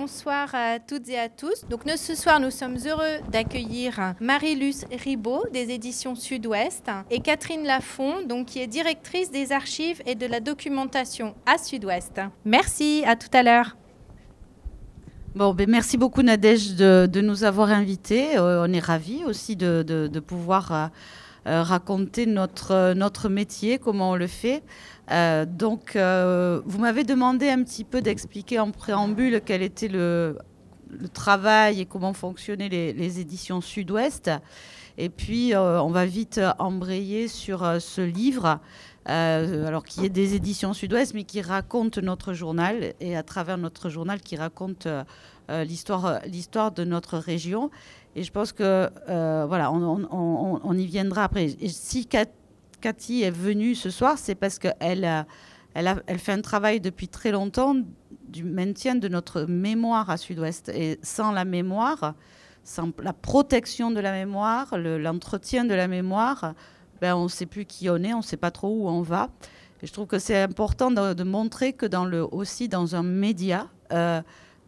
bonsoir à toutes et à tous. Donc ce soir, nous sommes heureux d'accueillir Marie-Luce Ribaud des éditions Sud-Ouest et Catherine Lafont, donc, qui est directrice des archives et de la documentation à Sud-Ouest. Merci, à tout à l'heure. Bon, merci beaucoup Nadège de nous avoir invités. On est ravis aussi de pouvoir raconter notre métier, comment on le fait. Vous m'avez demandé un petit peu d'expliquer en préambule quel était le travail et comment fonctionnaient les éditions Sud-Ouest. Et puis, on va vite embrayer sur ce livre, alors qui est des éditions Sud-Ouest, mais qui raconte notre journal, et à travers notre journal, qui raconte l'histoire de notre région. Et je pense que, voilà, on y viendra après. Et si Cathy est venue ce soir, c'est parce qu'elle fait un travail depuis très longtemps du maintien de notre mémoire à Sud-Ouest. Et sans la mémoire, sans la protection de la mémoire, l'entretien de la mémoire, on ne sait plus qui on est, on ne sait pas trop où on va. Et je trouve que c'est important de montrer que aussi dans un média,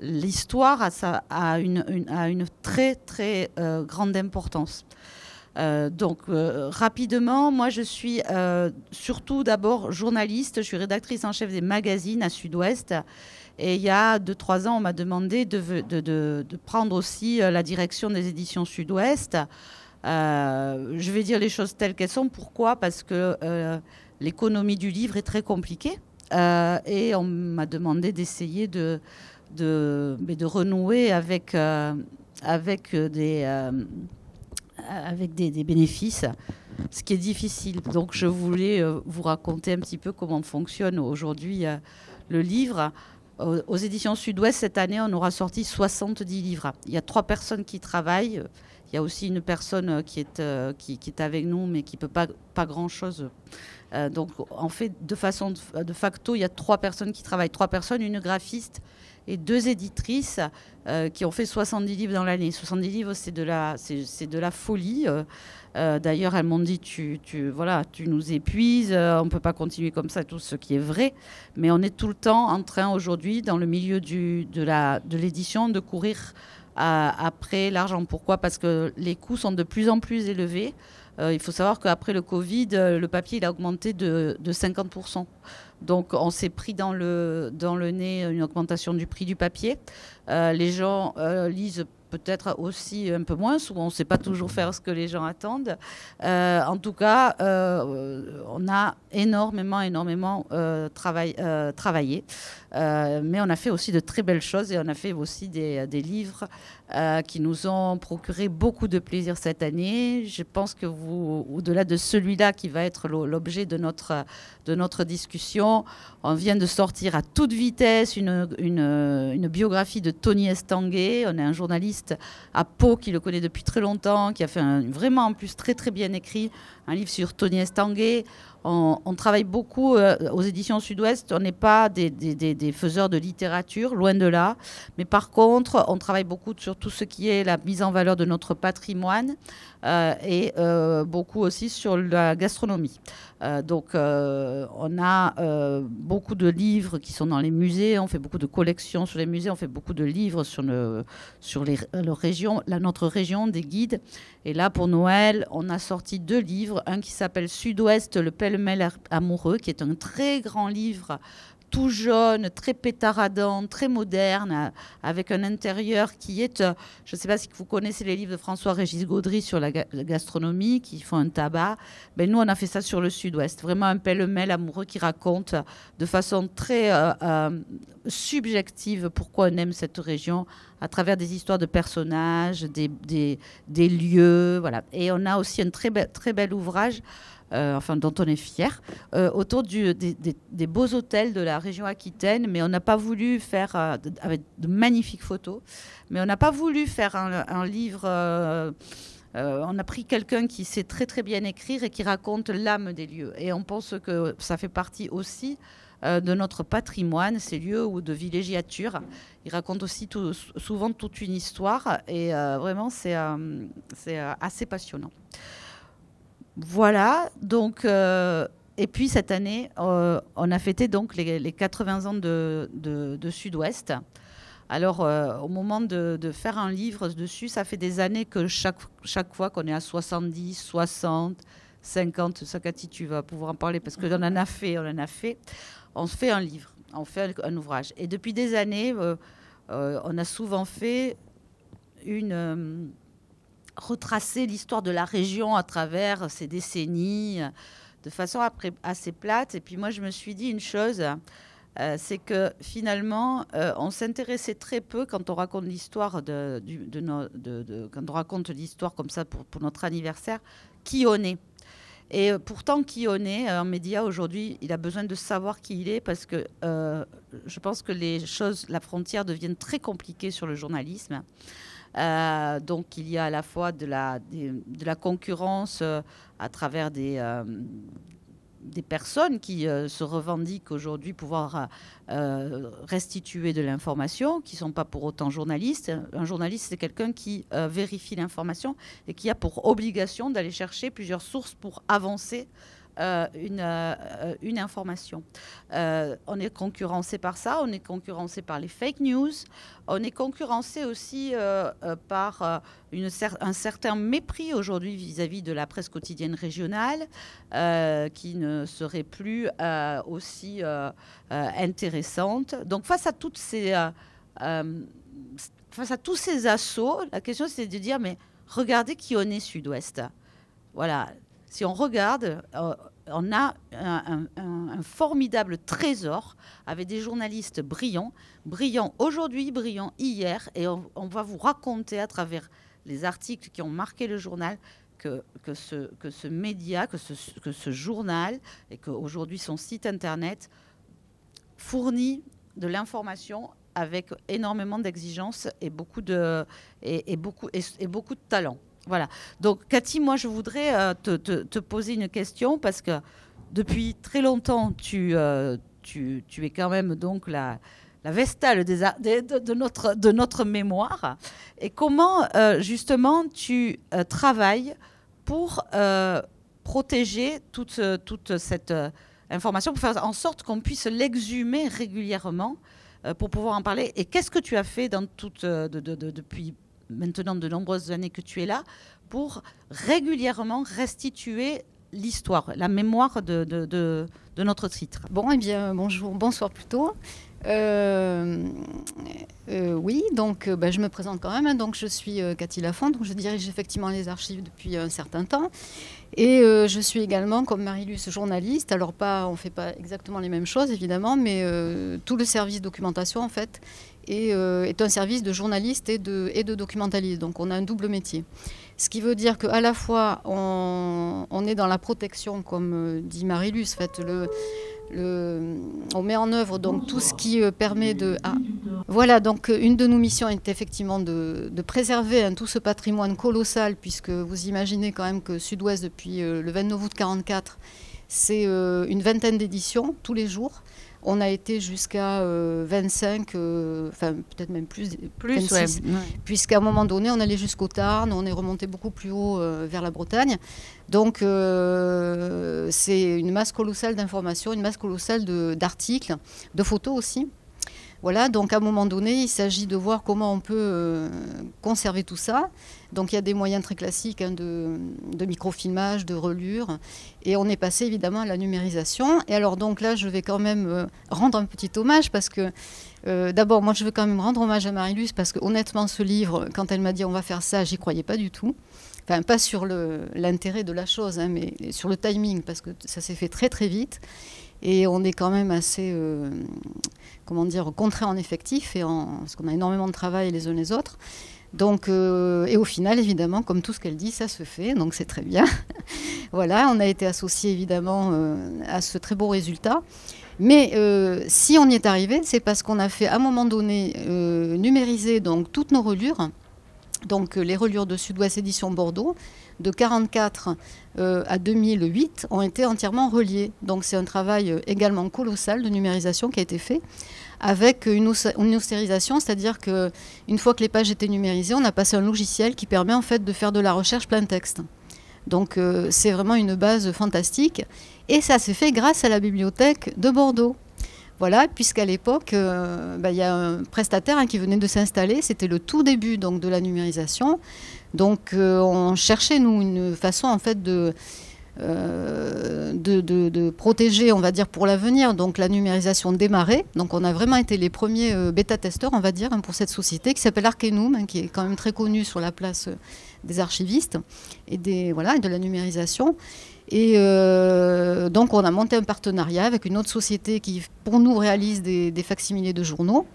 l'histoire a une très très grande importance. Rapidement, moi je suis surtout d'abord journaliste, je suis rédactrice en chef des magazines à Sud-Ouest. Et il y a 2-3 ans, on m'a demandé de prendre aussi la direction des éditions Sud-Ouest. Je vais dire les choses telles qu'elles sont. Pourquoi ? Parce que l'économie du livre est très compliquée. Et on m'a demandé d'essayer de renouer avec des bénéfices, ce qui est difficile. Donc je voulais vous raconter un petit peu comment fonctionne aujourd'hui le livre. Aux éditions Sud-Ouest, cette année, on aura sorti 70 livres. Il y a 3 personnes qui travaillent. Il y a aussi une personne qui est avec nous, mais qui ne peut pas grand-chose. Donc, en fait, de facto, il y a 3 personnes qui travaillent. 3 personnes, une graphiste et 2 éditrices qui ont fait 70 livres dans l'année. 70 livres, c'est de la folie. D'ailleurs, elles m'ont dit, tu nous épuises, on ne peut pas continuer comme ça, tout ce qui est vrai. Mais on est tout le temps en train, aujourd'hui, dans le milieu de l'édition, de courir après l'argent. Pourquoi ? Parce que les coûts sont de plus en plus élevés. Il faut savoir qu'après le Covid, le papier il a augmenté de 50%. Donc on s'est pris dans le nez une augmentation du prix du papier. Les gens lisent peut-être aussi un peu moins. Souvent, on ne sait pas toujours faire ce que les gens attendent. En tout cas, on a énormément travaillé. Mais on a fait aussi de très belles choses et on a fait aussi des livres qui nous ont procuré beaucoup de plaisir cette année. Je pense que vous, au-delà de celui-là qui va être l'objet de notre discussion, on vient de sortir à toute vitesse une biographie de Tony Estanguet. On a un journaliste à Pau qui le connaît depuis très longtemps, qui a fait vraiment en plus très très bien écrit un livre sur Tony Estanguet. On travaille beaucoup aux éditions Sud-Ouest. On n'est pas des faiseurs de littérature, loin de là. Mais par contre, on travaille beaucoup sur tout ce qui est la mise en valeur de notre patrimoine et beaucoup aussi sur la gastronomie. On a beaucoup de livres qui sont dans les musées. On fait beaucoup de collections sur les musées. On fait beaucoup de livres sur notre région, des guides. Et là, pour Noël, on a sorti 2 livres. Un qui s'appelle Sud-Ouest, le pêle-mêle amoureux, qui est un très grand livre, tout jaune, très pétaradant, très moderne, avec un intérieur qui est... je ne sais pas si vous connaissez les livres de François-Régis Gaudry sur la gastronomie, qui font un tabac. Nous, on a fait ça sur le Sud-Ouest. Vraiment un pêle-mêle amoureux qui raconte de façon très subjective pourquoi on aime cette région, à travers des histoires de personnages, des lieux. Voilà. Et on a aussi un très bel ouvrage dont on est fier, autour des beaux hôtels de la région Aquitaine, mais on n'a pas voulu faire, avec de magnifiques photos, mais on n'a pas voulu faire un livre... on a pris quelqu'un qui sait très très bien écrire et qui raconte l'âme des lieux. Et on pense que ça fait partie aussi de notre patrimoine, ces lieux ou de villégiature. Il raconte aussi souvent toute une histoire et vraiment c'est assez passionnant. Voilà, donc, et puis cette année, on a fêté donc les 80 ans de Sud-Ouest. Alors, au moment de faire un livre dessus, ça fait des années que chaque fois qu'on est à 70, 60, 50, ça, Cathy, tu vas pouvoir en parler parce qu'on en a fait, on se fait un livre, on fait un ouvrage. Et depuis des années, on a souvent fait retracer l'histoire de la région à travers ces décennies, de façon assez plate. Et puis moi, je me suis dit une chose, c'est que finalement, on s'intéressait très peu quand on raconte l'histoire quand on raconte l'histoire comme ça pour notre anniversaire, qui on est. Et pourtant, qui on est, un média aujourd'hui, il a besoin de savoir qui il est parce que je pense que la frontière deviennent très compliquée sur le journalisme. Donc, il y a à la fois de la concurrence à travers des personnes qui se revendiquent aujourd'hui pouvoir restituer de l'information, qui ne sont pas pour autant journalistes. Un journaliste, c'est quelqu'un qui vérifie l'information et qui a pour obligation d'aller chercher plusieurs sources pour avancer une information. On est concurrencé par ça, on est concurrencé par les fake news, on est concurrencé aussi par un certain mépris aujourd'hui vis-à-vis de la presse quotidienne régionale qui ne serait plus aussi intéressante. Donc face à tous ces assauts, la question c'est de dire mais regardez qui on est Sud-Ouest. Voilà. Si on regarde, on a un formidable trésor avec des journalistes brillants aujourd'hui, brillants hier, et on va vous raconter à travers les articles qui ont marqué le journal que ce média, que ce journal, et qu'aujourd'hui son site internet fournit de l'information avec énormément d'exigences et beaucoup de talent. Voilà. Donc, Cathy, moi, je voudrais te poser une question parce que depuis très longtemps, tu es quand même donc la vestale de notre mémoire. Et comment, justement, tu travailles pour protéger toute cette information, pour faire en sorte qu'on puisse l'exhumer régulièrement pour pouvoir en parler. Et qu'est-ce que tu as fait depuis maintenant de nombreuses années que tu es là, pour régulièrement restituer l'histoire, la mémoire de notre titre? Bon, eh bien, bonsoir plutôt. Oui, donc je me présente quand même. Hein, donc, je suis Cathy Lafont, donc je dirige effectivement les archives depuis un certain temps. Et je suis également, comme Marie-Luce, journaliste. Alors, on ne fait pas exactement les mêmes choses, évidemment, mais tout le service documentation, en fait, est un service de journaliste et de documentaliste. Donc, on a un double métier. Ce qui veut dire qu'à la fois, on est dans la protection, comme dit Marie-Luce, en fait, on met en œuvre donc tout ce qui permet de... Voilà, donc une de nos missions est effectivement de préserver tout ce patrimoine colossal, puisque vous imaginez quand même que Sud-Ouest, depuis le 29 août 1944, c'est une vingtaine d'éditions tous les jours. On a été jusqu'à 25, enfin peut-être même plus 26, ouais. Puisqu'à un moment donné, on allait jusqu'au Tarn, on est remonté beaucoup plus haut vers la Bretagne. Donc c'est une masse colossale d'informations, une masse colossale d'articles, de photos aussi. Voilà, donc à un moment donné, il s'agit de voir comment on peut conserver tout ça. Donc il y a des moyens très classiques de microfilmage, de relure. Et on est passé évidemment à la numérisation. Et alors donc là, je vais quand même rendre un petit hommage parce que d'abord, moi je veux quand même rendre hommage à Marie-Luce parce que honnêtement, ce livre, quand elle m'a dit on va faire ça, j'y croyais pas du tout. Enfin, pas sur l'intérêt de la chose, hein, mais sur le timing, parce que ça s'est fait très très vite. Et on est quand même assez, contraints en effectif, parce qu'on a énormément de travail les uns les autres. Donc, et au final, évidemment, comme tout ce qu'elle dit, ça se fait, donc c'est très bien. Voilà, on a été associés évidemment à ce très beau résultat. Mais si on y est arrivé, c'est parce qu'on a fait à un moment donné numériser donc, toutes nos relures. Donc les relures de Sud-Ouest Édition Bordeaux, de 1944 à 2008, ont été entièrement reliées. Donc c'est un travail également colossal de numérisation qui a été fait, avec une ostérisation, c'est-à-dire qu'une fois que les pages étaient numérisées, on a passé un logiciel qui permet en fait de faire de la recherche plein texte. Donc c'est vraiment une base fantastique. Et ça s'est fait grâce à la bibliothèque de Bordeaux. Voilà, puisqu'à l'époque, il y a un prestataire qui venait de s'installer. C'était le tout début donc, de la numérisation. Donc on cherchait, nous, une façon en fait de protéger, on va dire, pour l'avenir. Donc la numérisation démarrait. Donc on a vraiment été les premiers bêta-testeurs, on va dire, pour cette société qui s'appelle Arkenum, qui est quand même très connue sur la place des archivistes et de la numérisation. Et donc on a monté un partenariat avec une autre société qui, pour nous, réalise des facsimilés de journaux.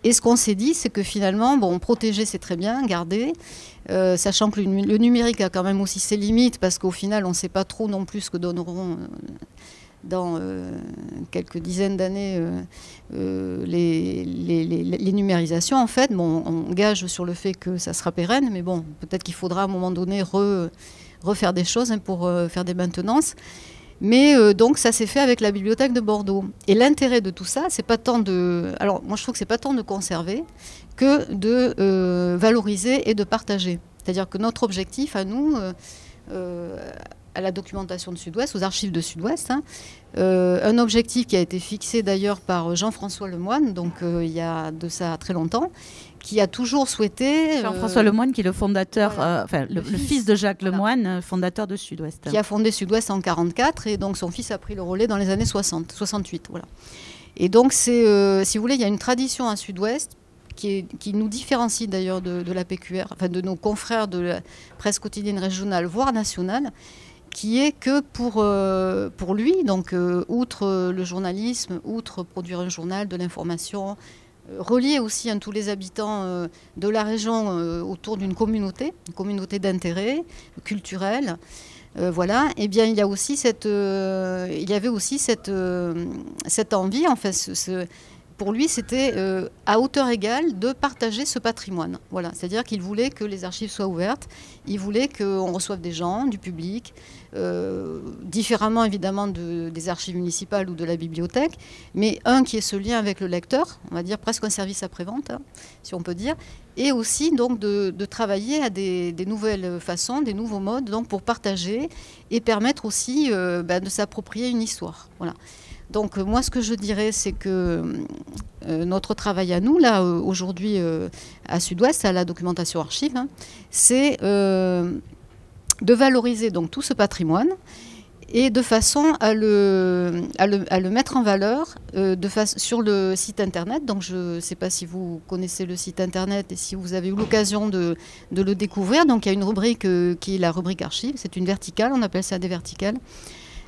Et ce qu'on s'est dit, c'est que finalement, protéger, c'est très bien, garder, sachant que le numérique a quand même aussi ses limites, parce qu'au final, on ne sait pas trop non plus ce que donneront dans quelques dizaines d'années les numérisations. En fait, on gage sur le fait que ça sera pérenne, mais peut-être qu'il faudra à un moment donné refaire des choses pour faire des maintenances. Mais donc ça s'est fait avec la bibliothèque de Bordeaux. Et l'intérêt de tout ça, c'est pas tant de... Alors moi je trouve que c'est pas tant de conserver que de valoriser et de partager. C'est-à-dire que notre objectif à nous, à la documentation de Sud-Ouest, aux archives de Sud-Ouest, un objectif qui a été fixé d'ailleurs par Jean-François Lemoine, donc il y a de ça très longtemps, qui a toujours souhaité... Jean-François Lemoine, qui est le fondateur, le fils de Jacques Lemoine, fondateur de Sud-Ouest. Qui a fondé Sud-Ouest en 1944, et donc son fils a pris le relais dans les années 68. Voilà. Et donc, si vous voulez, il y a une tradition à Sud-Ouest qui nous différencie d'ailleurs de la PQR, enfin de nos confrères de la presse quotidienne régionale, voire nationale, qui est que pour lui, donc outre le journalisme, outre produire un journal, de l'information, relier aussi tous les habitants de la région autour d'une communauté d'intérêt culturel. Voilà. Eh bien, il y avait aussi cette envie, en fait, pour lui, c'était à hauteur égale de partager ce patrimoine. Voilà. C'est-à-dire qu'il voulait que les archives soient ouvertes, il voulait qu'on reçoive des gens, du public, différemment évidemment des archives municipales ou de la bibliothèque, mais qui est ce lien avec le lecteur, on va dire presque un service après-vente, si on peut dire, et aussi donc de travailler à des nouvelles façons, des nouveaux modes, donc pour partager et permettre aussi de s'approprier une histoire. Voilà. Donc moi, ce que je dirais, c'est que notre travail à nous, là, aujourd'hui, à Sud-Ouest, à la documentation archive, c'est de valoriser donc tout ce patrimoine et de façon à le mettre en valeur sur le site internet. Donc je ne sais pas si vous connaissez le site internet et si vous avez eu l'occasion de le découvrir. Donc il y a une rubrique qui est la rubrique archive, c'est une verticale, on appelle ça des verticales,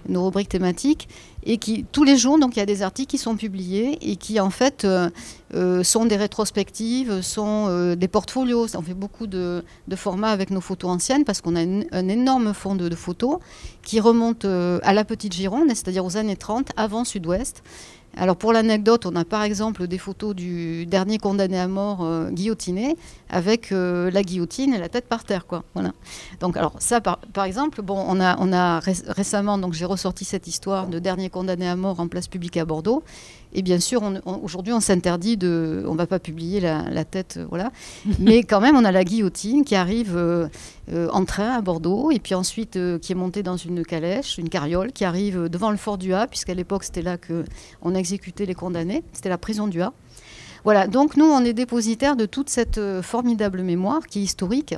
nos rubriques thématiques, et qui tous les jours, donc il y a des articles qui sont publiés et qui en fait sont des rétrospectives, sont des portfolios. On fait beaucoup de formats avec nos photos anciennes parce qu'on a un énorme fonds de photos qui remonte à la Petite Gironde, c'est-à-dire aux années 30, avant Sud-Ouest. Alors pour l'anecdote, on a par exemple des photos du dernier condamné à mort guillotiné avec la guillotine et la tête par terre, quoi. Voilà. Donc alors ça par exemple, on a récemment, donc j'ai ressorti cette histoire de dernier condamné à mort en place publique à Bordeaux. Et bien sûr, aujourd'hui, on s'interdit on ne va pas publier la tête, voilà. Mais quand même, on a la guillotine qui arrive en train à Bordeaux, et puis ensuite qui est montée dans une calèche, une carriole, qui arrive devant le fort du Ha, puisqu'à l'époque, c'était là qu'on exécutait les condamnés. C'était la prison du Ha. Voilà, donc nous, on est dépositaires de toute cette formidable mémoire qui est historique.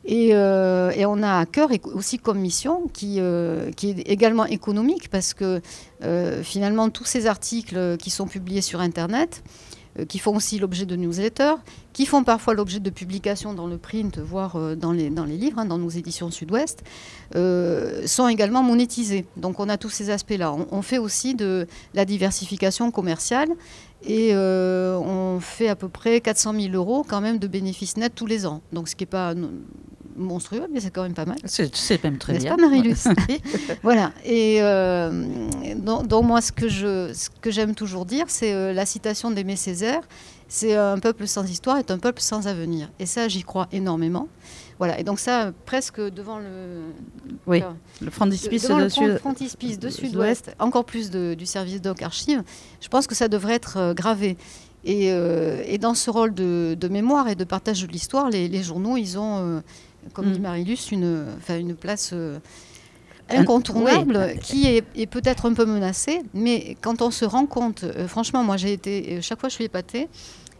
Et on a à cœur aussi comme mission qui est également économique, parce que finalement tous ces articles qui sont publiés sur Internet, qui font aussi l'objet de newsletters, qui font parfois l'objet de publications dans le print, voire dans les livres, dans nos éditions Sud-Ouest, sont également monétisés. Donc on a tous ces aspects-là. On fait aussi de la diversification commerciale, et on fait à peu près 400 000 € quand même de bénéfices nets tous les ans. Donc ce qui n'est pas monstrueux, mais c'est quand même pas mal. C'est même très bien. N'est-ce pas, Marie-Luce? Voilà. Et donc moi, ce que j'aime toujours dire, c'est la citation d'Aimé Césaire, c'est un peuple sans histoire est un peuple sans avenir. Et ça, j'y crois énormément. Voilà. Et donc ça, presque devant le frontispice de Sud-Ouest, encore plus du service doc archive, je pense que ça devrait être gravé. Et dans ce rôle de mémoire et de partage de l'histoire, les journaux, ils ont, comme dit Marie-Luce, une place incontournable qui est peut-être un peu menacé, mais quand on se rend compte, franchement, moi j'ai été, chaque fois je suis épatée,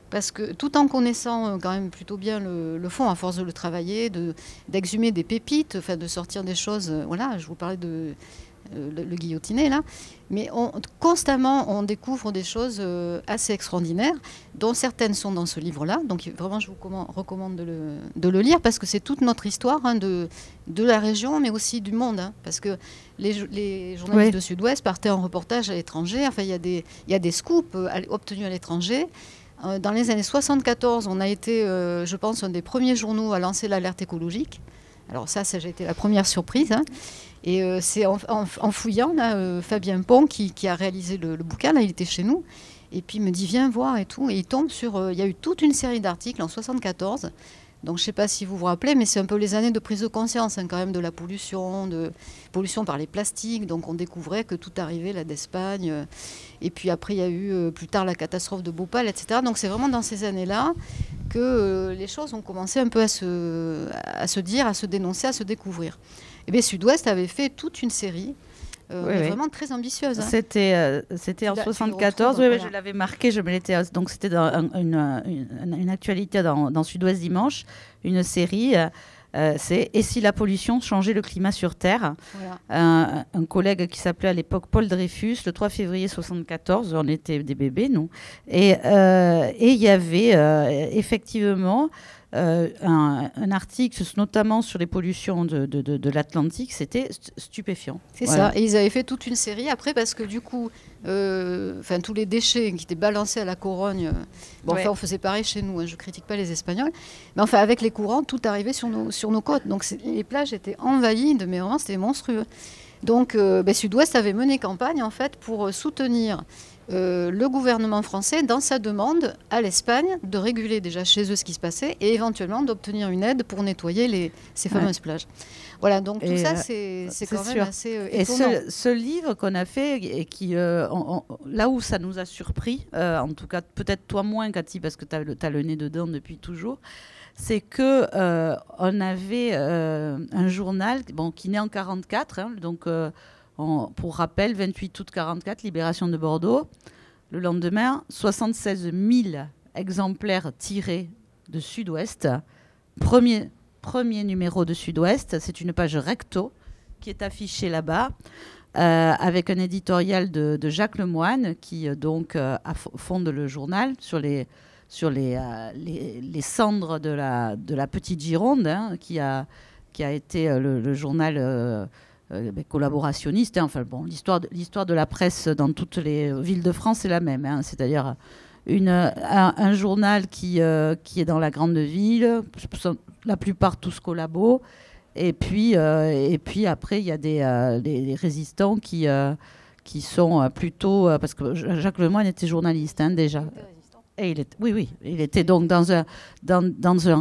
parce que tout en connaissant quand même plutôt bien le fond, à force de le travailler, d'exhumer des pépites, de sortir des choses, voilà, je vous parlais de le guillotiné là, mais constamment on découvre des choses assez extraordinaires, dont certaines sont dans ce livre-là. Donc vraiment, je vous recommande de le lire, parce que c'est toute notre histoire de la région, mais aussi du monde, parce que les journalistes de Sud-Ouest partaient en reportage à l'étranger. Enfin, il y a des scoops obtenus à l'étranger. Dans les années 74, on a été, je pense, un des premiers journaux à lancer l'alerte écologique. Alors ça j'ai été la première surprise. Et c'est en fouillant, là, Fabien Pont, qui a réalisé le bouquin, là, il était chez nous, et puis il me dit, viens voir et tout. Et il tombe sur... il y a eu toute une série d'articles en 74. Donc je ne sais pas si vous vous rappelez, mais c'est un peu les années de prise de conscience, quand même, de la pollution par les plastiques. Donc on découvrait que tout arrivait là d'Espagne. Et puis après, il y a eu plus tard la catastrophe de Bhopal, etc. Donc c'est vraiment dans ces années-là que les choses ont commencé un peu à se dire, à se dénoncer, à se découvrir. Et bien Sud-Ouest avait fait toute une série vraiment très ambitieuse. C'était en 74, voilà. Je l'avais marqué, donc c'était dans une actualité dans Sud-Ouest Dimanche, une série. C'est « Et si la pollution changeait le climat sur Terre ?» Un collègue qui s'appelait à l'époque Paul Dreyfus, le 3 février 74, on était des bébés, nous. Et il y avait effectivement un article, notamment sur les pollutions de l'Atlantique. C'était stupéfiant. C'est ça. Et ils avaient fait toute une série après, parce que du coup, tous les déchets qui étaient balancés à la Corogne, on faisait pareil chez nous, je ne critique pas les Espagnols, mais enfin avec les courants, tout arrivait sur nos côtes. Donc les plages étaient envahies, mais vraiment c'était monstrueux. Donc Sud-Ouest avait mené campagne en fait pour soutenir le gouvernement français dans sa demande à l'Espagne de réguler déjà chez eux ce qui se passait, et éventuellement d'obtenir une aide pour nettoyer ces fameuses plages. Voilà, donc tout ça, c'est quand même assez étonnant. Et ce livre qu'on a fait, et qui, là où ça nous a surpris, en tout cas peut-être toi moins, Cathy, parce que tu as le nez dedans depuis toujours, c'est que on avait un journal qui naît en 1944, donc... pour rappel, 28 août 1944, libération de Bordeaux. Le lendemain, 76 000 exemplaires tirés de Sud-Ouest. Premier numéro de Sud-Ouest, c'est une page recto qui est affichée là-bas, avec un éditorial de Jacques Lemoine, qui fonde le journal sur les cendres de la petite Gironde, qui a été le journal... collaborationniste. L'histoire de la presse dans toutes les villes de France est la même. C'est-à-dire un journal qui est dans la grande ville, la plupart tous collabos. Et puis après, il y a des résistants qui sont plutôt... parce que Jacques Lemoine était journaliste déjà. Et il était donc dans un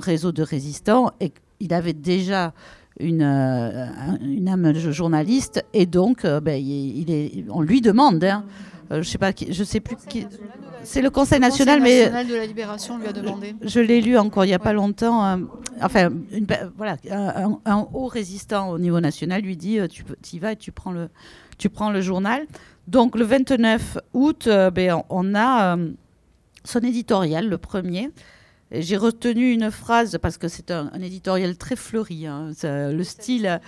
réseau de résistants, et il avait déjà une âme journaliste, et donc on lui demande, je sais plus qui, c'est le Conseil national, de la Libération lui a demandé. Je l'ai lu encore il y a pas longtemps. Un haut résistant au niveau national lui dit tu y vas et tu prends le journal. Donc le 29 août, on a son éditorial, le premier. J'ai retenu une phrase parce que c'est un éditorial très fleuri. Le style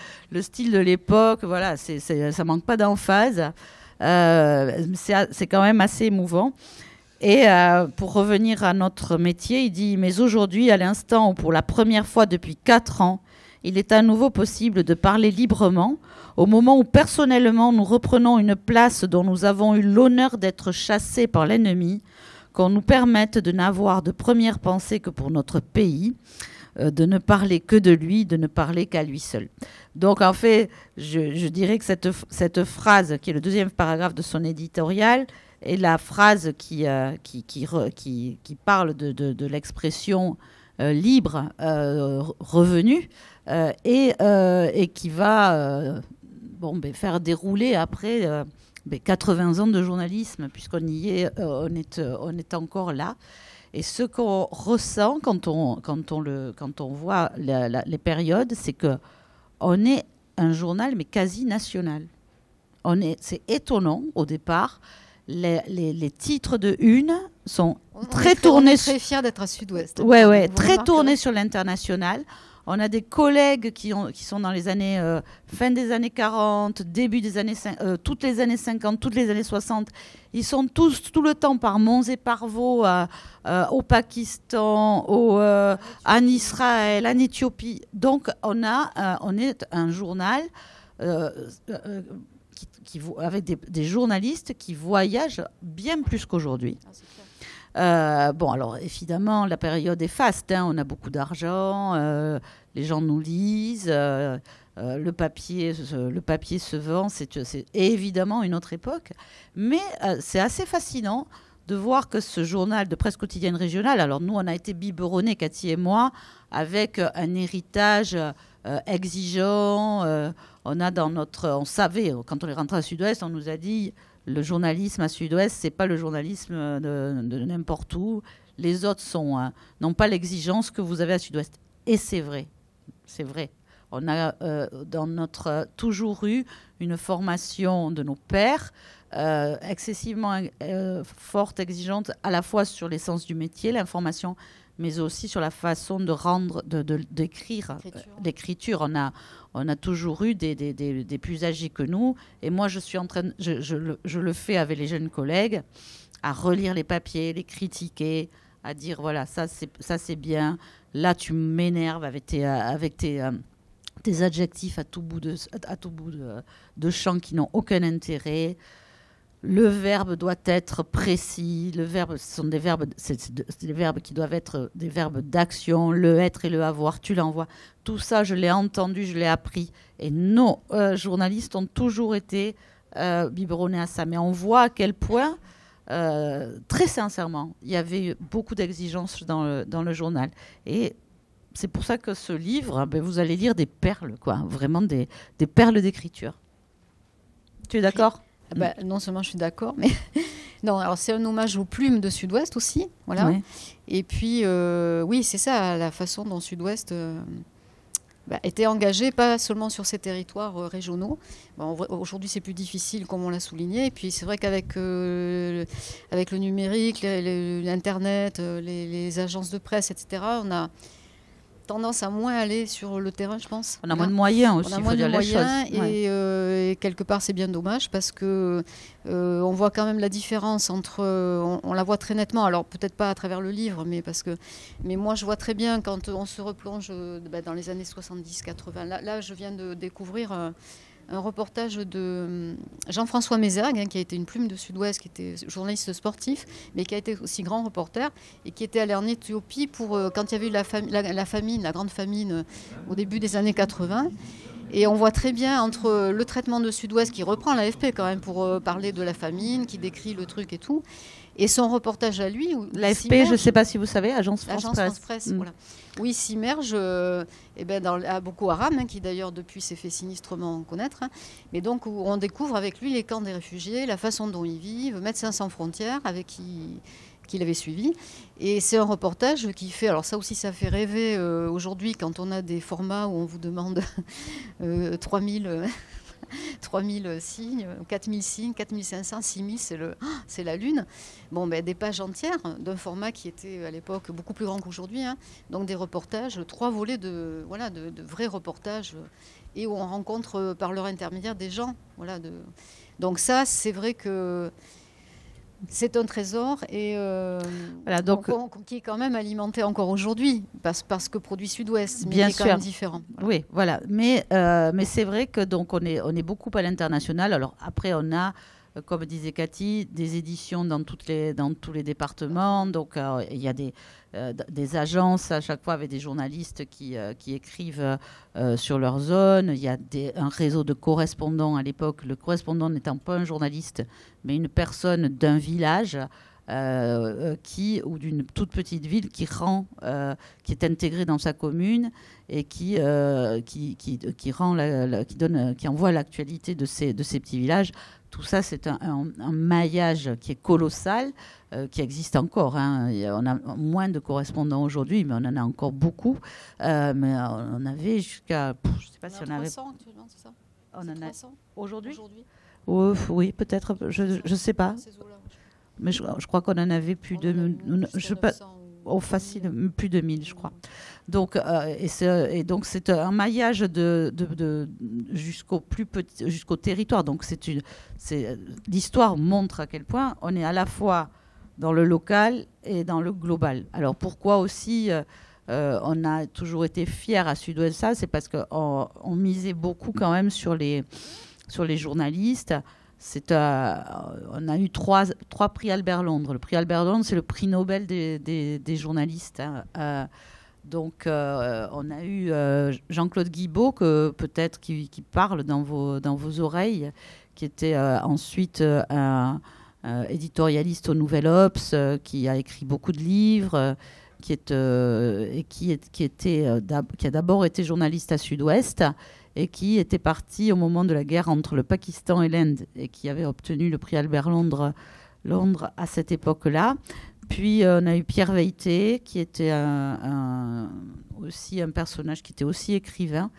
de l'époque, voilà, ça manque pas d'emphase. C'est quand même assez émouvant. Et pour revenir à notre métier, il dit « Mais aujourd'hui, à l'instant où pour la première fois depuis 4 ans, il est à nouveau possible de parler librement, au moment où personnellement nous reprenons une place dont nous avons eu l'honneur d'être chassés par l'ennemi, qu'on nous permette de n'avoir de première pensée que pour notre pays, de ne parler que de lui, de ne parler qu'à lui seul. » Donc en fait, je dirais que cette phrase, qui est le deuxième paragraphe de son éditorial, est la phrase qui parle de l'expression libre revenue, et qui va faire dérouler après... 80 ans de journalisme, puisqu'on y est, on est encore là. Et ce qu'on ressent quand on voit les périodes, c'est qu'on est un journal, mais quasi national. C'est étonnant au départ. Les titres de une sont très tournés. On est très fiers d'être à Sud-Ouest. Ouais, très tournés sur l'international. On a des collègues qui sont dans les années fin des années 40, début des années toutes les années 50, toutes les années 60. Ils sont tous tout le temps par monts et par vaux au Pakistan, en Israël, en Éthiopie. Donc on est un journal avec des journalistes qui voyagent bien plus qu'aujourd'hui. Bon, alors évidemment, la période est faste. On a beaucoup d'argent, les gens nous lisent, le papier se vend. C'est évidemment une autre époque. Mais c'est assez fascinant de voir que ce journal de presse quotidienne régionale, alors nous, on a été biberonnés, Cathy et moi, avec un héritage exigeant. On savait, quand on est rentré à Sud-Ouest, on nous a dit le journalisme à Sud-Ouest, c'est pas le journalisme de n'importe où. Les autres n'ont pas l'exigence que vous avez à Sud-Ouest. Et c'est vrai. On a toujours eu une formation de nos pairs excessivement forte, exigeante, à la fois sur l'essence du métier, l'information, mais aussi sur la façon de rendre, d'écrire l'écriture. On a toujours eu des plus âgés que nous. Et moi, je le fais avec les jeunes collègues, à relire les papiers, les critiquer, à dire, voilà, ça c'est bien. Là, tu m'énerves avec tes adjectifs à tout bout de champ qui n'ont aucun intérêt. Le verbe doit être précis. Le verbe, ce sont des verbes, c'est des verbes qui doivent être des verbes d'action. Le être et le avoir, tu l'envoies. Tout ça, je l'ai entendu, je l'ai appris. Et nos journalistes ont toujours été biberonnés à ça. Mais on voit à quel point, très sincèrement, il y avait beaucoup d'exigences dans le journal. Et c'est pour ça que ce livre, vous allez lire des perles, quoi. Vraiment des perles d'écriture. Tu es d'accord ? Non seulement je suis d'accord, mais non. Alors c'est un hommage aux plumes de Sud-Ouest aussi, voilà. Ouais. Et puis oui, c'est ça, la façon dont Sud-Ouest était engagé, pas seulement sur ces territoires régionaux. Aujourd'hui, c'est plus difficile, comme on l'a souligné. Et puis c'est vrai qu'avec avec le numérique, l'internet, les agences de presse, etc., on a tendance à moins aller sur le terrain, je pense. On a moins de moyens aussi. On a moins de moyens et quelque part c'est bien dommage parce que on voit quand même la différence entre, on la voit très nettement. Alors peut-être pas à travers le livre, mais moi je vois très bien quand on se replonge dans les années 70-80. Là, je viens de découvrir un reportage de Jean-François Mézergue, qui a été une plume de Sud-Ouest, qui était journaliste sportif, mais qui a été aussi grand reporter, et qui était allé en Éthiopie quand il y avait eu la grande famine au début des années 80. Et on voit très bien entre le traitement de Sud-Ouest, qui reprend l'AFP quand même pour parler de la famine, qui décrit le truc et tout, et son reportage à lui. L'AFP, je ne sais pas si vous savez, Agence France Presse. Voilà. Où il s'immerge à Boko Haram, qui d'ailleurs depuis s'est fait sinistrement connaître. Mais donc où on découvre avec lui les camps des réfugiés, la façon dont ils vivent, Médecins sans frontières, avec qui l'avait suivi. Et c'est un reportage qui fait, alors ça aussi ça fait rêver aujourd'hui quand on a des formats où on vous demande 3000 signes, 4000 signes, 4500, 6000, c'est la lune. Des pages entières d'un format qui était à l'époque beaucoup plus grand qu'aujourd'hui. Donc des reportages, 3 volets de vrais reportages et où on rencontre par leur intermédiaire des gens. Donc ça, c'est vrai que c'est un trésor et qui est quand même alimenté encore aujourd'hui parce que produit Sud-Ouest, mais bien qui est sûr. quand même différent. Oui, voilà. Mais c'est vrai que donc on est beaucoup à l'international. Alors après, on a, comme disait Cathy, des éditions dans tous les départements. Donc il y a des agences à chaque fois avec des journalistes qui écrivent sur leur zone. Il y a un réseau de correspondants à l'époque. Le correspondant n'étant pas un journaliste, mais une personne d'un village ou d'une toute petite ville qui est intégrée dans sa commune et qui envoie l'actualité de ces petits villages. Tout ça, c'est un maillage qui est colossal, qui existe encore. Hein. On a moins de correspondants aujourd'hui, mais on en a encore beaucoup. Mais on avait jusqu'à... je ne sais pas si on avait... 300 actuellement, c'est ça? On en a 300 aujourd'hui. Oui, peut-être. Je ne sais pas. Mais je crois qu'on en avait plus de... Je sais pas. Facile, plus de 1000, je crois. Donc, et donc c'est un maillage jusqu'au plus petit, jusqu'au territoire. Donc, l'histoire montre à quel point on est à la fois dans le local et dans le global. Alors, pourquoi aussi on a toujours été fiers à Sud-Ouest ça, c'est parce qu'on misait beaucoup quand même sur les journalistes. On a eu trois prix Albert Londres. Le prix Albert Londres, c'est le prix Nobel des journalistes. Hein. Donc, on a eu Jean-Claude Guibault, peut-être qui parle dans vos oreilles, qui était ensuite un éditorialiste au Nouvel Obs, qui a écrit beaucoup de livres, qui a d'abord été journaliste à Sud-Ouest et qui était parti au moment de la guerre entre le Pakistan et l'Inde et qui avait obtenu le prix Albert Londres à cette époque-là. Puis on a eu Pierre Veilleté, qui était aussi un personnage qui était aussi écrivain,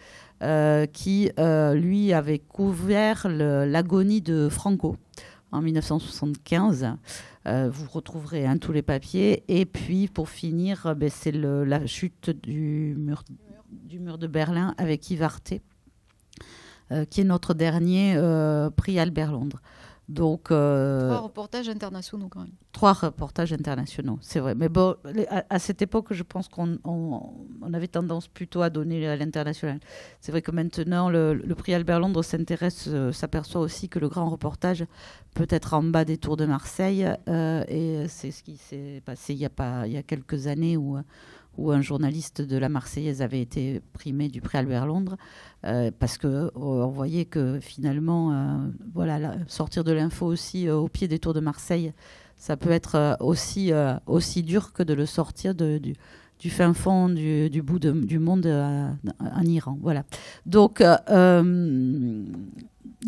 qui lui avait couvert l'agonie de Franco en 1975. Vous retrouverez tous les papiers. Et puis pour finir, c'est la chute du mur de Berlin avec Yves Arté, qui est notre dernier prix Albert Londres. Donc, 3 reportages internationaux quand même. 3 reportages internationaux, c'est vrai. Mais bon, à cette époque, je pense qu'on avait tendance plutôt à donner à l'international. C'est vrai que maintenant, le prix Albert Londres s'aperçoit aussi que le grand reportage peut être en bas des tours de Marseille. Et c'est ce qui s'est passé il y a quelques années où un journaliste de la Marseillaise avait été primé du prix Albert Londres, parce qu'on voyait que finalement, sortir de l'info aussi au pied des tours de Marseille, ça peut être aussi dur que de le sortir du fin fond du bout du monde en Iran. Voilà. Donc,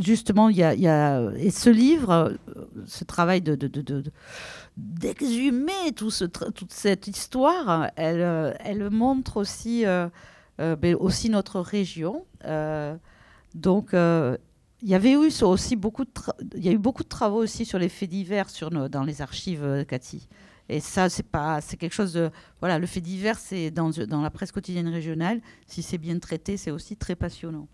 justement, il y a et ce livre, ce travail d'exhumer toute cette histoire, elle montre aussi notre région. Donc, il y avait eu aussi beaucoup de travaux aussi sur les faits divers dans les archives, Cathy. Et ça, c'est quelque chose de... Voilà, le fait divers, c'est dans la presse quotidienne régionale. Si c'est bien traité, c'est aussi très passionnant.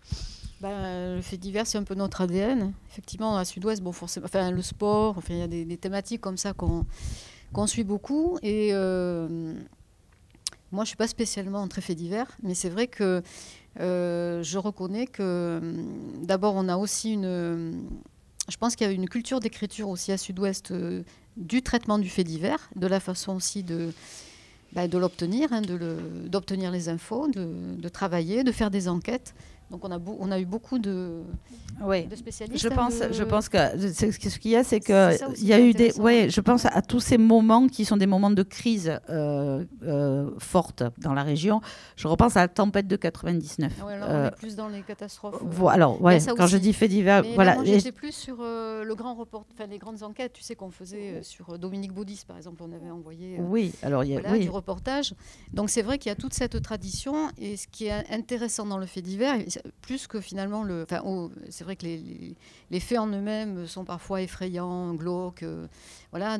Le fait divers, c'est un peu notre ADN. Effectivement, à Sud-Ouest, forcément, le sport, il y a des thématiques comme ça qu'on suit beaucoup. Et moi, je ne suis pas spécialement très fait divers, mais c'est vrai que je reconnais que d'abord, on a aussi je pense qu'il y a une culture d'écriture aussi à Sud-Ouest du traitement du fait divers, de la façon aussi de l'obtenir, d'obtenir les infos, de travailler, de faire des enquêtes. Donc on a eu beaucoup de spécialistes. Je pense que ce qu'il y a, c'est que il y a eu je pense à tous ces moments qui sont des moments de crise forte dans la région. Je repense à la tempête de 99. On est plus dans les catastrophes. Quand je dis fait divers, voilà. Moi, j'étais plus sur le grand report, les grandes enquêtes. Tu sais qu'on faisait sur Dominique Baudis, par exemple, on avait envoyé. Du reportage. Donc c'est vrai qu'il y a toute cette tradition, et ce qui est intéressant dans le fait divers, plus que finalement c'est vrai que les faits en eux-mêmes sont parfois effrayants, glauques,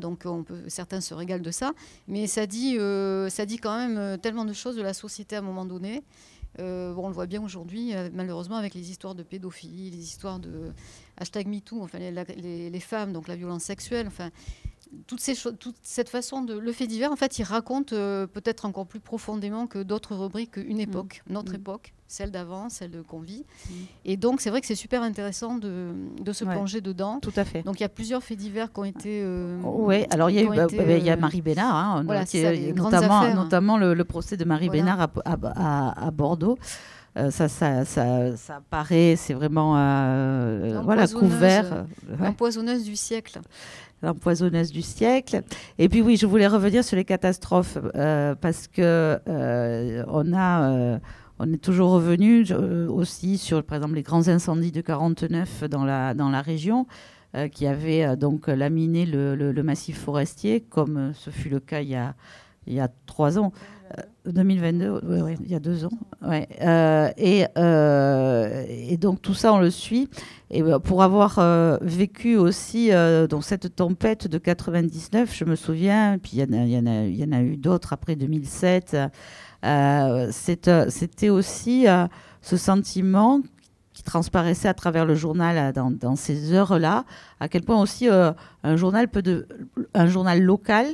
donc certains se régalent de ça, mais ça dit quand même tellement de choses de la société à un moment donné. On le voit bien aujourd'hui, malheureusement, avec les histoires de pédophilie, les histoires de #MeToo, les femmes, donc la violence sexuelle, toute cette façon le fait divers, en fait, il raconte peut-être encore plus profondément que d'autres rubriques une époque, notre époque, celle d'avant, celle qu'on vit. Et donc, c'est vrai que c'est super intéressant de se plonger dedans. Tout à fait. Donc, il y a plusieurs faits divers qui ont été... alors il y a Marie Bénard, notamment le procès de Marie Bénard à Bordeaux. ça apparaît, c'est vraiment voilà, couvert. L'empoisonneuse du siècle. L'empoisonneuse du siècle. Et puis oui, je voulais revenir sur les catastrophes parce que on est toujours revenu aussi sur, par exemple, les grands incendies de 49 dans la région qui avaient donc laminé le massif forestier, comme ce fut le cas il y a 3 ans. 2022, ouais, il y a 2 ans. Ouais. Et donc tout ça, on le suit. Et pour avoir vécu aussi donc cette tempête de 99, je me souviens, puis il y en a eu d'autres après 2007. C'était aussi ce sentiment qui transparaissait à travers le journal dans ces heures-là, à quel point aussi un journal local,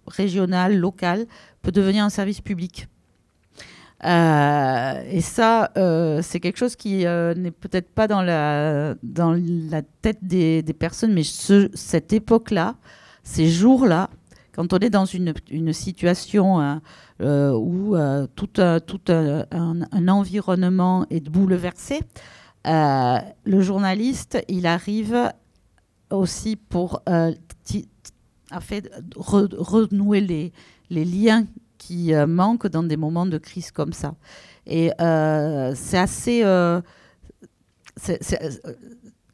régional, local, peut devenir un service public. Et ça, c'est quelque chose qui n'est peut-être pas dans la tête des personnes, mais cette époque-là, ces jours-là, quand on est dans une situation où tout un environnement est bouleversé, le journaliste, il arrive aussi pour renouer les liens qui manquent dans des moments de crise comme ça. Et c'est assez... il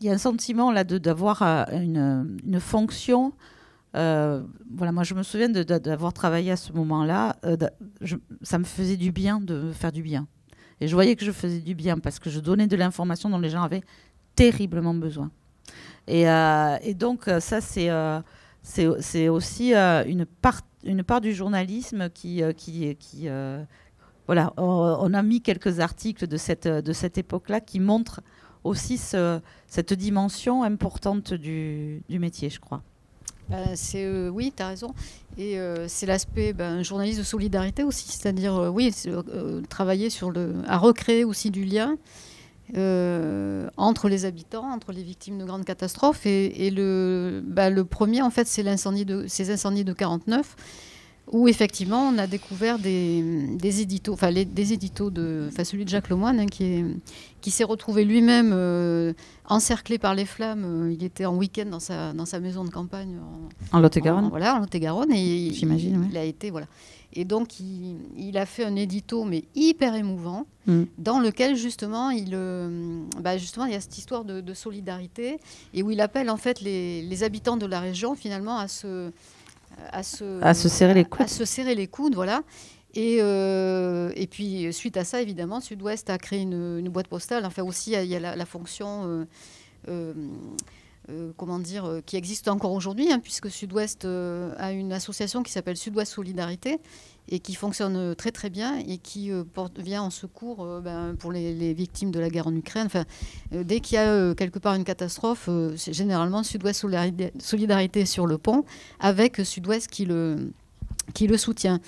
y a un sentiment là d'avoir une fonction. Voilà, moi je me souviens d'avoir travaillé à ce moment-là. Ça me faisait du bien de faire du bien. Et je voyais que je faisais du bien parce que je donnais de l'information dont les gens avaient terriblement besoin. Et donc ça, c'est aussi une part du journalisme qui voilà, on a mis quelques articles de cette époque-là qui montrent aussi cette dimension importante du métier, je crois. Oui, tu as raison. Et c'est l'aspect un journaliste de solidarité aussi, c'est-à-dire travailler à recréer aussi du lien entre les habitants, entre les victimes de grandes catastrophes. Et le premier, en fait, c'est ces incendies de 49, où effectivement on a découvert des éditos, celui de Jacques Lemoine qui s'est retrouvé lui-même encerclé par les flammes. Il était en week-end dans sa maison de campagne en Lot-et-Garonne. En Lot-et-Garonne, et j'imagine. Il a été Et donc il a fait un édito mais hyper émouvant dans lequel justement il y a cette histoire de solidarité et où il appelle en fait les habitants de la région finalement à se serrer les coudes. À se serrer les coudes, voilà. Et puis, suite à ça, évidemment, Sud-Ouest a créé une boîte postale. Enfin, aussi, il y a la fonction, qui existe encore aujourd'hui, puisque Sud-Ouest a une association qui s'appelle Sud-Ouest Solidarité et qui fonctionne très, très bien et qui vient en secours pour les victimes de la guerre en Ukraine. Enfin, dès qu'il y a quelque part une catastrophe, c'est généralement Sud-Ouest Solidarité sur le pont avec Sud-Ouest qui le soutient.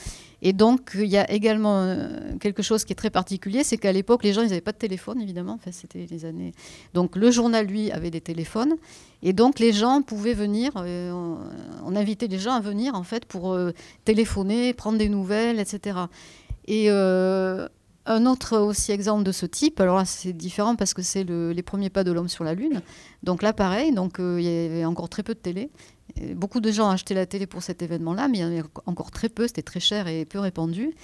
Et donc, il y a également quelque chose qui est très particulier, c'est qu'à l'époque, les gens, ils n'avaient pas de téléphone, évidemment. Enfin, c'était les années... Donc, le journal, lui, avait des téléphones. Et donc, les gens pouvaient venir. On invitait les gens à venir, en fait, pour téléphoner, prendre des nouvelles, etc. Et un autre aussi exemple de ce type, alors là, c'est différent parce que c'est les premiers pas de l'homme sur la Lune. Donc là, pareil, il y avait encore très peu de télé. Beaucoup de gens achetaient la télé pour cet événement-là, mais il y en avait encore très peu, c'était très cher et peu répandu.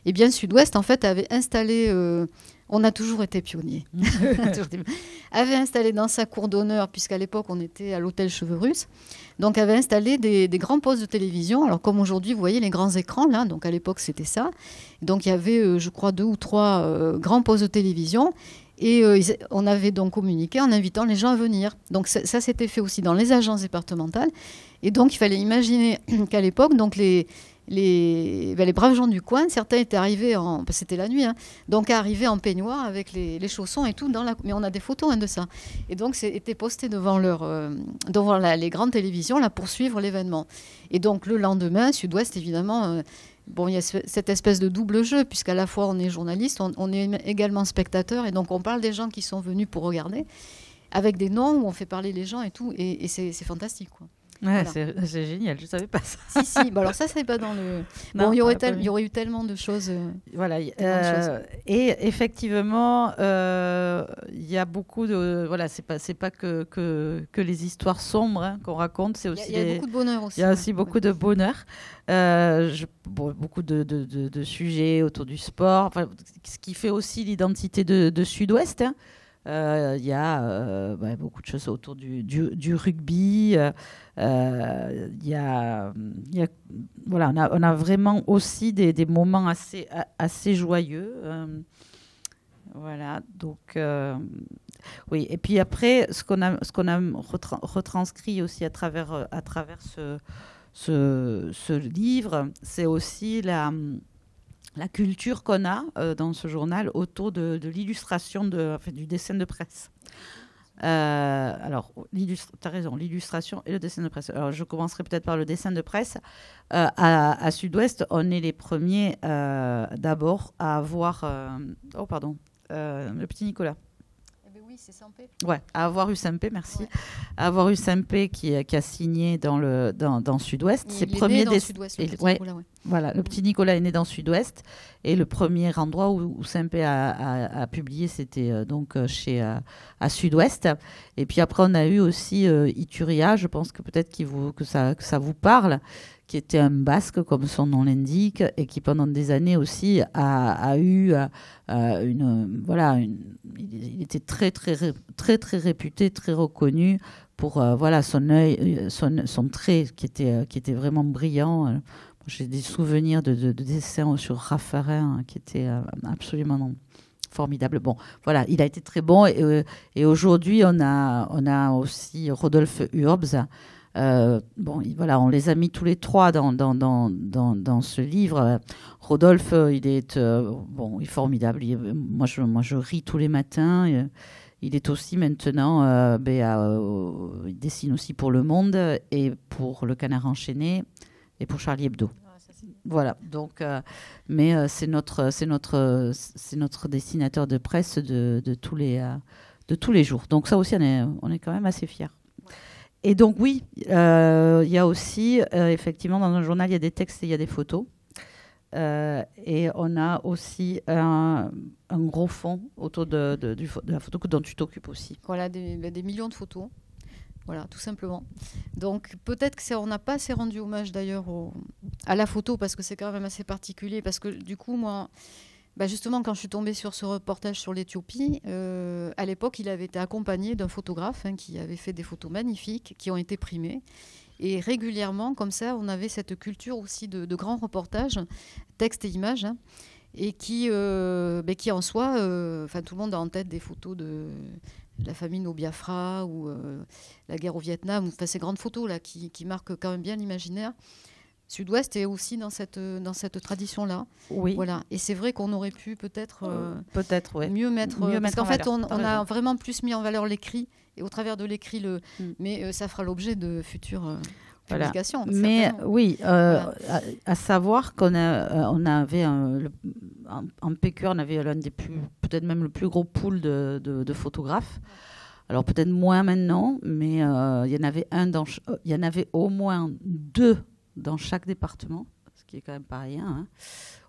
Et bien, Sud-Ouest, en fait, avait installé... on a toujours été pionniers. Avait installé dans sa cour d'honneur, puisqu'à l'époque, on était à l'hôtel Cheveux Russes, donc avait installé des grands postes de télévision. Alors, comme aujourd'hui, vous voyez les grands écrans, là, donc à l'époque, c'était ça. Donc, il y avait, je crois, 2 ou 3 grands postes de télévision. Et on avait donc communiqué en invitant les gens à venir. Donc ça s'était fait aussi dans les agences départementales. Et donc il fallait imaginer qu'à l'époque, donc les braves gens du coin, certains étaient arrivés c'était la nuit, donc arrivaient en peignoir avec les chaussons et tout. Mais on a des photos de ça. Et donc c'était posté devant les grandes télévisions là, pour suivre l'événement. Et donc le lendemain, Sud-Ouest, évidemment... il y a cette espèce de double jeu, puisqu'à la fois on est journaliste, on est également spectateur, et donc on parle des gens qui sont venus pour regarder, avec des noms où on fait parler les gens et tout, et c'est fantastique, quoi. Ouais, voilà. C'est génial, je ne savais pas ça. Si. Bah alors ça, c'est pas dans le... Non, bon, il y aurait eu tellement de choses. Voilà. Et effectivement, il y a beaucoup de... Voilà, c'est pas que les histoires sombres hein, qu'on raconte, c'est aussi... Il y a beaucoup de bonheur aussi. Il y a aussi beaucoup de bonheur. Beaucoup de sujets autour du sport, enfin, ce qui fait aussi l'identité de Sud-Ouest. Hein. Il y a beaucoup de choses autour du rugby. Voilà, on a vraiment aussi des moments assez joyeux. Voilà, donc oui. Et puis après, ce qu'on a retranscrit aussi à travers ce livre, c'est aussi la culture qu'on a dans ce journal autour de l'illustration, du dessin de presse. Alors, tu as raison, l'illustration et le dessin de presse. Alors, je commencerai peut-être par le dessin de presse. À Sud-Ouest, on est les premiers d'abord à avoir... le petit Nicolas. Oui, c'est Sampé. Ouais, à avoir eu Sampé, merci. Ouais. À avoir eu Sampé qui a signé dans Sud-Ouest. C'est le premier dans Sud-Ouest, le petit Nicolas, ouais. Voilà, le petit Nicolas est né dans Sud-Ouest. Et le premier endroit où Sampé a publié, c'était donc à Sud-Ouest. Et puis après, on a eu aussi Ituria, je pense que peut-être que ça vous parle, qui était un basque, comme son nom l'indique, et qui pendant des années aussi a eu il était très réputé, très reconnu pour son œil, son trait qui était vraiment brillant. J'ai des souvenirs de dessins sur Raffarin qui étaient absolument formidables. Bon, voilà, il a été très bon. Et aujourd'hui, on a aussi Rodolphe Urbs. Voilà, on les a mis tous les trois dans ce livre. Rodolphe, il est formidable. Moi, je ris tous les matins. Il est aussi maintenant, il dessine aussi pour Le Monde et pour Le Canard enchaîné et pour Charlie Hebdo. Voilà, donc, c'est notre dessinateur de presse de tous les jours. Donc ça aussi, on est quand même assez fiers. Et donc oui, il y a aussi, effectivement, dans un journal, il y a des textes et il y a des photos. Et on a aussi un gros fond autour de la photo dont tu t'occupes aussi. Voilà, des millions de photos. Voilà, tout simplement. Donc peut-être qu'on n'a pas assez rendu hommage d'ailleurs à la photo parce que c'est quand même assez particulier. Parce que du coup, moi... justement, quand je suis tombée sur ce reportage sur l'Éthiopie, à l'époque, il avait été accompagné d'un photographe qui avait fait des photos magnifiques qui ont été primées. Et régulièrement, comme ça, on avait cette culture aussi de grands reportages, texte et images, et qui en soi, tout le monde a en tête des photos de la famine au Biafra ou la guerre au Vietnam, ces grandes photos là qui marquent quand même bien l'imaginaire. Sud-Ouest est aussi dans cette tradition-là. Oui. Voilà. Et c'est vrai qu'on aurait pu peut-être ouais. mieux mettre parce qu'en fait, on a vraiment plus mis en valeur l'écrit et au travers de l'écrit mais ça fera l'objet de futures publications. Mais oui, à savoir qu'on avait en PQ, on avait l'un des peut-être même le plus gros pool de photographes. Alors peut-être moins maintenant, mais il y en avait au moins 2 dans chaque département, ce qui est quand même pas rien, hein.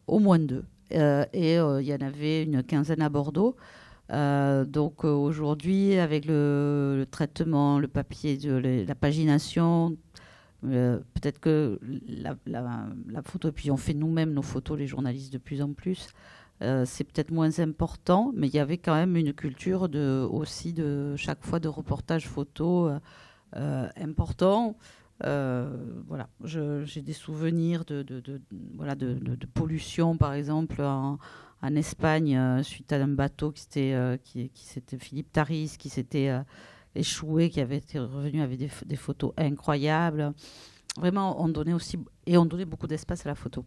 Au moins 2. Et il y en avait une quinzaine à Bordeaux. Donc aujourd'hui, avec le traitement, le papier, la pagination, peut-être que la photo, et puis on fait nous-mêmes nos photos, les journalistes, de plus en plus, c'est peut-être moins important, mais il y avait quand même une culture aussi de chaque fois de reportage photo important. Voilà, j'ai des souvenirs de pollution, par exemple, en Espagne, suite à un bateau qui s'était Philippe Taris, qui s'était échoué, qui avait été revenu avec des photos incroyables. Vraiment, on donnait beaucoup d'espace à la photo.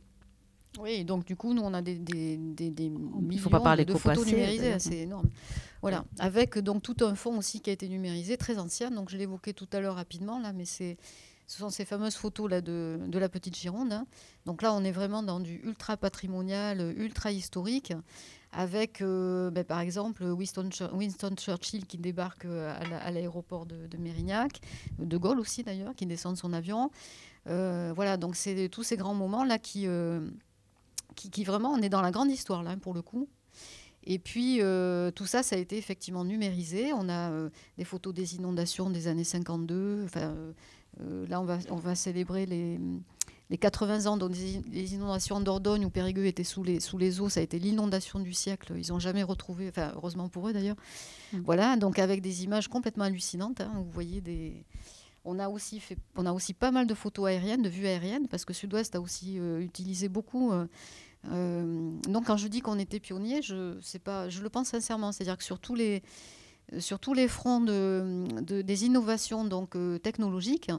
Oui, donc du coup, nous, on a des millions pas parler de photos numérisées, c'est énorme. Voilà, avec donc tout un fond aussi qui a été numérisé, très ancien. Donc je l'évoquais tout à l'heure rapidement, là, mais c'est Ce sont ces fameuses photos là, de la Petite Gironde. Hein. Donc là, on est vraiment dans du ultra patrimonial, ultra historique, avec par exemple Winston Churchill qui débarque à l'aéroport de Mérignac, De Gaulle aussi d'ailleurs, qui descend de son avion. Voilà, donc c'est tous ces grands moments là qui vraiment, on est dans la grande histoire là, pour le coup. Et puis, tout ça, ça a été effectivement numérisé. On a des photos des inondations des années 52. Enfin, là, on va célébrer les 80 ans des inondations en Dordogne où Périgueux était sous les eaux. Ça a été l'inondation du siècle. Ils n'ont jamais retrouvé, enfin, heureusement pour eux d'ailleurs. Voilà, donc avec des images complètement hallucinantes. Hein, vous voyez On a aussi pas mal de photos aériennes, de vues aériennes, parce que Sud-Ouest a aussi utilisé beaucoup... donc quand je dis qu'on était pionniers, je le pense sincèrement. C'est-à-dire que sur tous les fronts des innovations donc, technologiques,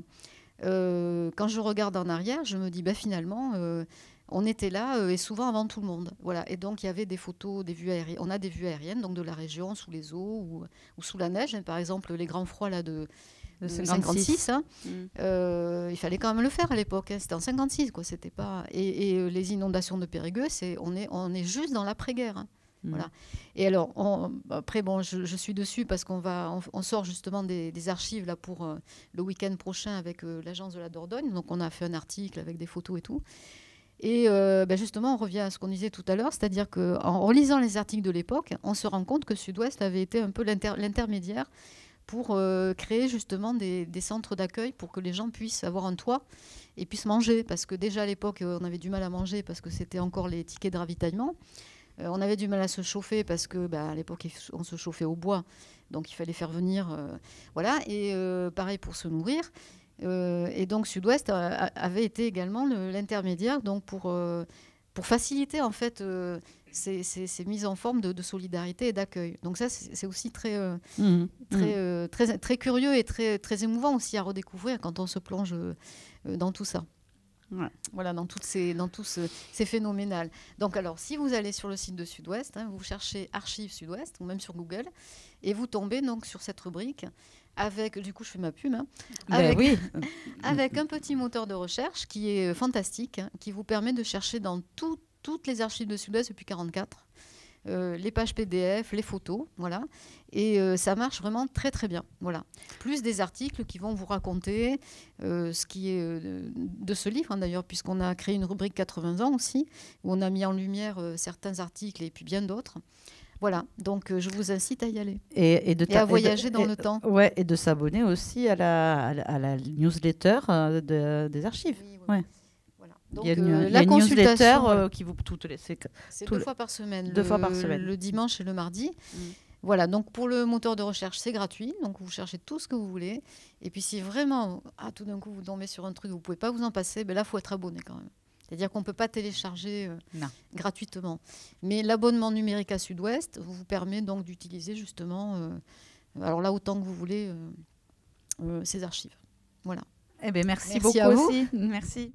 quand je regarde en arrière, je me dis finalement, on était là et souvent avant tout le monde. Voilà. Et donc il y avait des photos, des vues aériennes. On a des vues aériennes donc de la région, sous les eaux ou sous la neige. Par exemple, les grands froids là, de 56. Hein. Il fallait quand même le faire à l'époque. Hein. C'était en 56, quoi. C'était pas... Et les inondations de Périgueux, on est juste dans l'après-guerre. Hein. Voilà. Et alors, après, bon, je suis dessus parce on sort justement des archives là, pour le week-end prochain avec l'agence de la Dordogne. Donc, on a fait un article avec des photos et tout. Et justement, on revient à ce qu'on disait tout à l'heure, c'est-à-dire qu'en relisant les articles de l'époque, on se rend compte que Sud-Ouest avait été un peu l'intermédiaire pour créer justement des centres d'accueil pour que les gens puissent avoir un toit et puissent manger. Parce que déjà à l'époque, on avait du mal à manger parce que c'était encore les tickets de ravitaillement. On avait du mal à se chauffer parce que à l'époque, on se chauffait au bois. Donc il fallait faire venir... voilà. Et pareil pour se nourrir. Et donc Sud-Ouest avait été également l'intermédiaire donc pour faciliter en fait ces mises en forme de solidarité et d'accueil. Donc ça, c'est aussi très curieux et très, très émouvant aussi à redécouvrir quand on se plonge dans tout ça. Ouais. Voilà, dans tous ces phénoménales. Donc alors, si vous allez sur le site de Sud-Ouest, hein, vous cherchez Archives Sud-Ouest, ou même sur Google, et vous tombez donc sur cette rubrique avec, du coup je fais ma pub, hein, avec un petit moteur de recherche qui est fantastique, hein, qui vous permet de chercher dans toutes les archives de Sud-Ouest depuis 1944, les pages PDF, les photos, voilà. Et ça marche vraiment très très bien, voilà. Plus des articles qui vont vous raconter ce qui est de ce livre, hein, d'ailleurs, puisqu'on a créé une rubrique 80 ans aussi, où on a mis en lumière certains articles et puis bien d'autres. Voilà, donc je vous incite à y aller. Et à voyager dans le temps. Ouais, et de s'abonner aussi à la newsletter des archives. Oui, oui. Ouais. Donc, il y a la une consultation, newsletter qui vous c'est 2 fois par semaine. 2 fois par semaine. Le dimanche et le mardi. Voilà, donc pour le moteur de recherche, c'est gratuit. Donc vous cherchez tout ce que vous voulez. Et puis si vraiment, tout d'un coup, vous tombez sur un truc, vous ne pouvez pas vous en passer, là, il faut être abonné quand même. C'est-à-dire qu'on ne peut pas télécharger gratuitement. Mais l'abonnement numérique à Sud-Ouest vous permet donc d'utiliser justement, alors là, autant que vous voulez, ces archives. Voilà. Eh bien, merci beaucoup aussi. Merci.